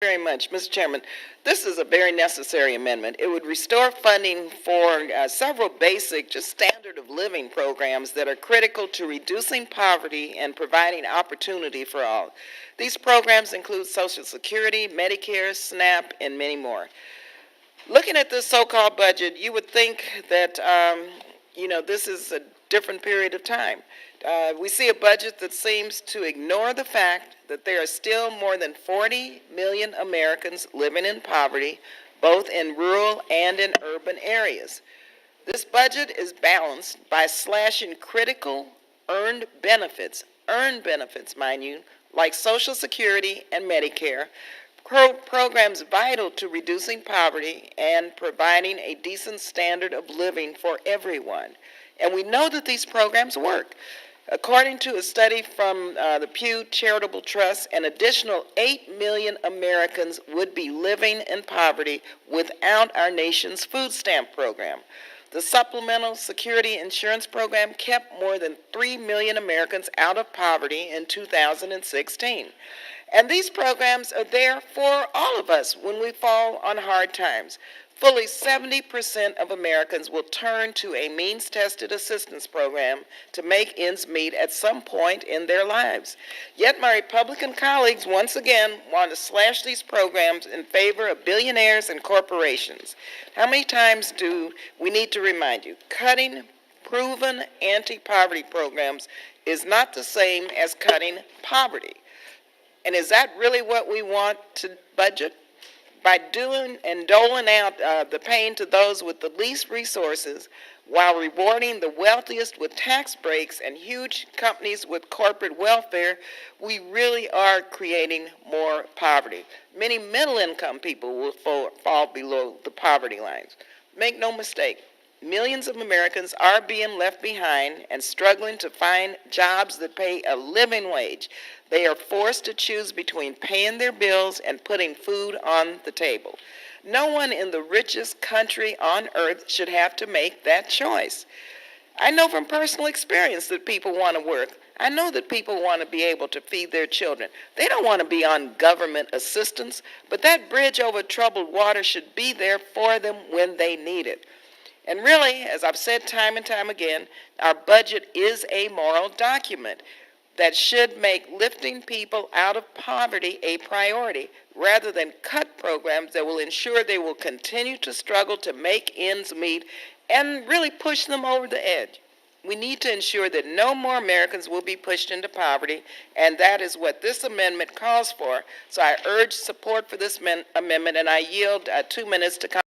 Very much, Mr. Chairman. This is a very necessary amendment. It would restore funding for several basic, just standard of living programs that are critical to reducing poverty and providing opportunity for all. These programs include Social Security, Medicare, SNAP, and many more. Looking at this so-called budget, you would think that, this is a different period of time. We see a budget that seems to ignore the fact that there are still more than 40 million Americans living in poverty, both in rural and in urban areas. This budget is balanced by slashing critical earned benefits, mind you, like Social Security and Medicare, programs vital to reducing poverty and providing a decent standard of living for everyone. And we know that these programs work. According to a study from the Pew Charitable Trust, an additional 8 million Americans would be living in poverty without our nation's food stamp program. The Supplemental Security Insurance Program kept more than 3 million Americans out of poverty in 2016. And these programs are there for all of us when we fall on hard times. Fully 70% of Americans will turn to a means-tested assistance program to make ends meet at some point in their lives. Yet my Republican colleagues once again want to slash these programs in favor of billionaires and corporations. How many times do we need to remind you? Cutting proven anti-poverty programs is not the same as cutting poverty. And is that really what we want to budget? By doing and doling out the pain to those with the least resources while rewarding the wealthiest with tax breaks and huge companies with corporate welfare, we really are creating more poverty. Many middle-income people will fall below the poverty lines. Make no mistake, millions of Americans are being left behind and struggling to find jobs that pay a living wage. They are forced to choose between paying their bills and putting food on the table. No one in the richest country on earth should have to make that choice. I know from personal experience that people want to work. I know that people want to be able to feed their children. They don't want to be on government assistance, but that bridge over troubled water should be there for them when they need it. And really, as I've said time and time again, our budget is a moral document that should make lifting people out of poverty a priority rather than cut programs that will ensure they will continue to struggle to make ends meet and really push them over the edge. We need to ensure that no more Americans will be pushed into poverty, and that is what this amendment calls for. So I urge support for this amendment, and I yield 2 minutes to